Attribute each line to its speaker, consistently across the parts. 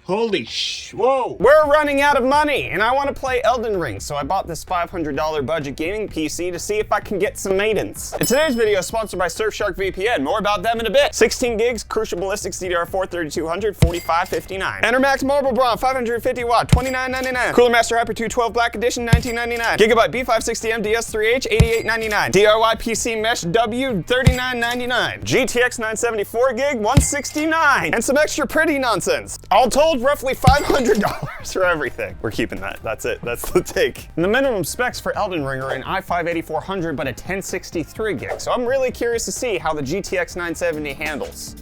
Speaker 1: Whoa. We're running out of money, and I want to play Elden Ring, so I bought this $500 budget gaming PC to see if I can get some Maidens. And today's video is sponsored by Surfshark VPN. More about them in a bit. 16 gigs, Crucial Ballistics DDR4 3200, 4559. Enter Max Mobile Braun, 550 watt, $29.99. Cooler Master Hyper 212 Black Edition, $19.99. Gigabyte B560M DS3H, $88.99. DIY PC Mesh W, $39.99. GTX 974 gig, $169. And some extra pretty nonsense. All told, roughly $500 for everything. We're keeping that. That's it. That's the take. And the minimum specs for Elden Ring are an i5-8400 but a 1063 gig. So I'm really curious to see how the GTX 970 handles.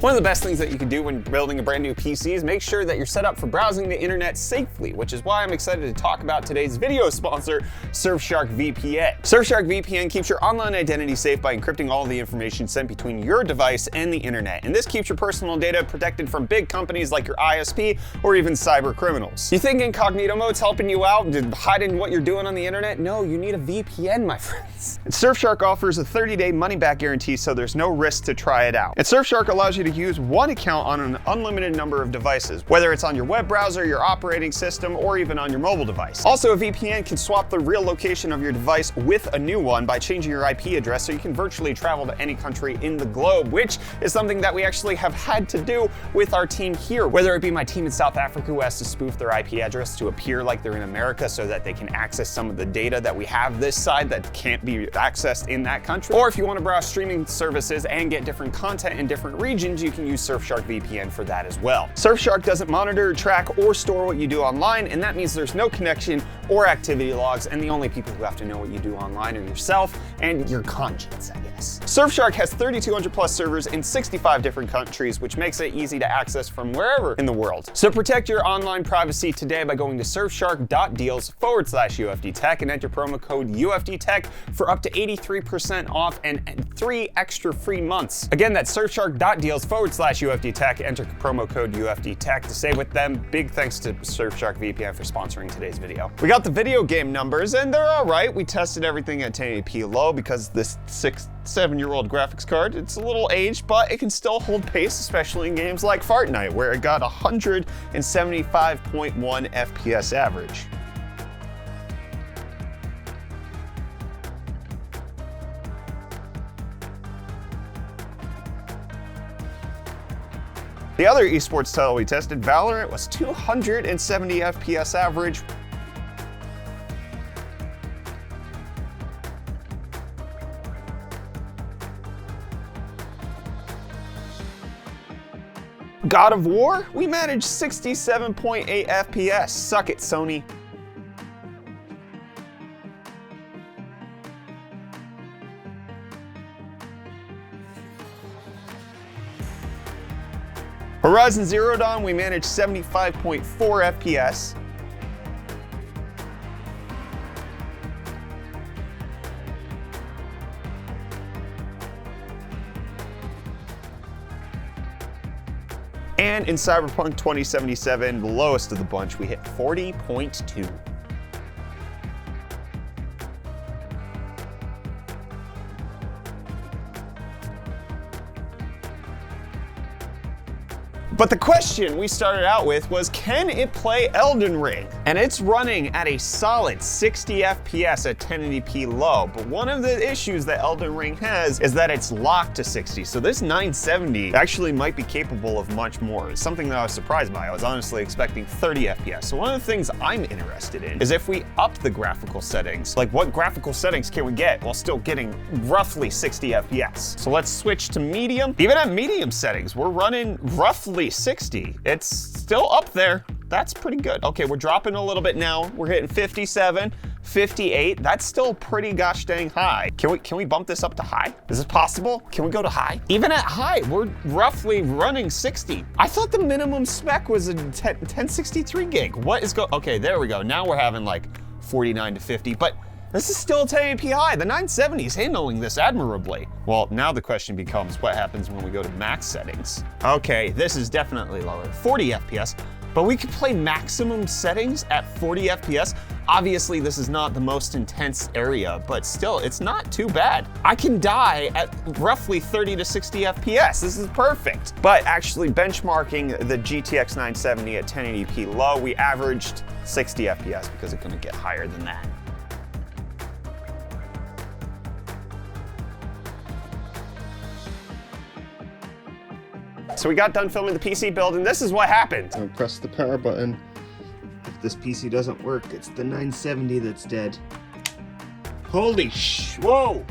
Speaker 1: One of the best things that you can do when building a brand new PC is make sure that you're set up for browsing the internet safely, which is why I'm excited to talk about today's video sponsor, Surfshark VPN. Surfshark VPN keeps your online identity safe by encrypting all the information sent between your device and the internet. And this keeps your personal data protected from big companies like your ISP or even cyber criminals. You think incognito mode's helping you out, hiding what you're doing on the internet? No, you need a VPN, my friends. And Surfshark offers a 30-day money-back guarantee, so there's no risk to try it out. And Surfshark allows you to use one account on an unlimited number of devices, whether it's on your web browser, your operating system, or even on your mobile device. Also, a VPN can swap the real location of your device with a new one by changing your IP address so you can virtually travel to any country in the globe, which is something that we actually have had to do with our team here. Whether it be my team in South Africa who has to spoof their IP address to appear like they're in America so that they can access some of the data that we have this side that can't be accessed in that country. Or if you want to browse streaming services and get different content in different regions, you can use Surfshark VPN for that as well. Surfshark doesn't monitor, track, or store what you do online, and that means there's no connection or activity logs, and the only people who have to know what you do online are yourself and your conscience, I guess. Surfshark has 3,200 plus servers in 65 different countries, which makes it easy to access from wherever in the world. So protect your online privacy today by going to surfshark.deals/UFDtech and enter promo code UFDtech for up to 83% off and 3 extra free months. Again, that's surfshark.deals/UFDtech. Enter promo code UFDtech to save with them. Big thanks to Surfshark VPN for sponsoring today's video. We got the video game numbers and they're all right. We tested everything at 1080p low because this 7-year-old graphics card, it's a little aged, but it can still hold pace, especially in games like Fortnite, where it got 175.1 FPS average. The other esports title we tested, Valorant, was 270 FPS average. God of War, we managed 67.8 FPS. Suck it, Sony. Horizon Zero Dawn, we managed 75.4 FPS. And in Cyberpunk 2077, the lowest of the bunch, we hit 40.2. But the question we started out with was, can it play Elden Ring? And it's running at a solid 60 FPS at 1080p low. But one of the issues that Elden Ring has is that it's locked to 60. So this 970 actually might be capable of much more. It's something that I was surprised by. I was honestly expecting 30 FPS. So one of the things I'm interested in is if we up the graphical settings, like what graphical settings can we get while still getting roughly 60 FPS? So let's switch to medium. Even at medium settings, we're running roughly 60. It's still up there. That's pretty good. Okay, we're dropping a little bit now. We're hitting 57, 58. That's still pretty gosh dang high. Can we bump this up to high? Is this possible? Can we go to high? Even at high, we're roughly running 60. I thought the minimum spec was a 1063 gig. What is okay, there we go. Now we're having like 49 to 50, but this is still 1080p high. The 970 is handling this admirably. Well, now the question becomes what happens when we go to max settings? Okay, this is definitely lower, 40 FPS, but we could play maximum settings at 40 FPS. Obviously, this is not the most intense area, but still, it's not too bad. I can die at roughly 30 to 60 FPS. This is perfect. But actually benchmarking the GTX 970 at 1080p low, we averaged 60 FPS because it's gonna get higher than that. So we got done filming the PC build, and this is what happened. I press the power button. If this PC doesn't work, it's the 970 that's dead. Holy whoa!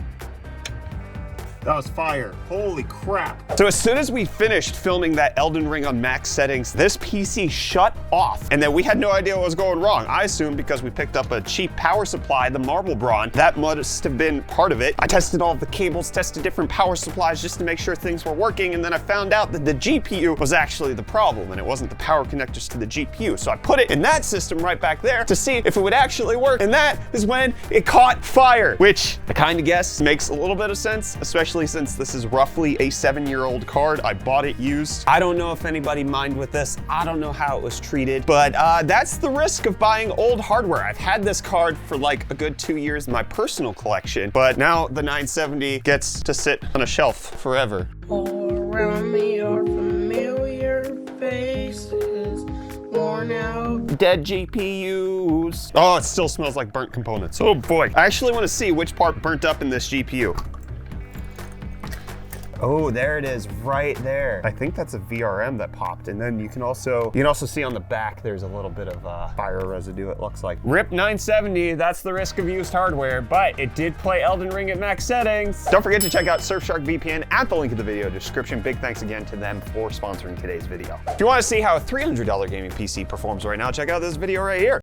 Speaker 1: That was fire. Holy crap. So as soon as we finished filming that Elden Ring on max settings, this PC shut off. And then we had no idea what was going wrong. I assumed because we picked up a cheap power supply, the Marble Brawn, that must have been part of it. I tested all of the cables, tested different power supplies just to make sure things were working. And then I found out that the GPU was actually the problem and it wasn't the power connectors to the GPU. So I put it in that system right back there to see if it would actually work. And that is when it caught fire, which I kind of guess makes a little bit of sense, especially since this is roughly a 7-year-old card. I bought it used. I don't know if anybody mined with this. I don't know how it was treated, but that's the risk of buying old hardware. I've had this card for like a good 2 years in my personal collection, but now the 970 gets to sit on a shelf forever.
Speaker 2: All around me are familiar faces, worn out.
Speaker 1: Dead GPUs. Oh, it still smells like burnt components. Oh boy. I actually want to see which part burnt up in this GPU. Oh, there it is, right there. I think that's a VRM that popped, and then you can also see on the back there's a little bit of fire residue, it looks like. RIP 970, that's the risk of used hardware, but it did play Elden Ring at max settings. Don't forget to check out Surfshark VPN at the link in the video description. Big thanks again to them for sponsoring today's video. If you want to see how a $300 gaming PC performs right now, check out this video right here.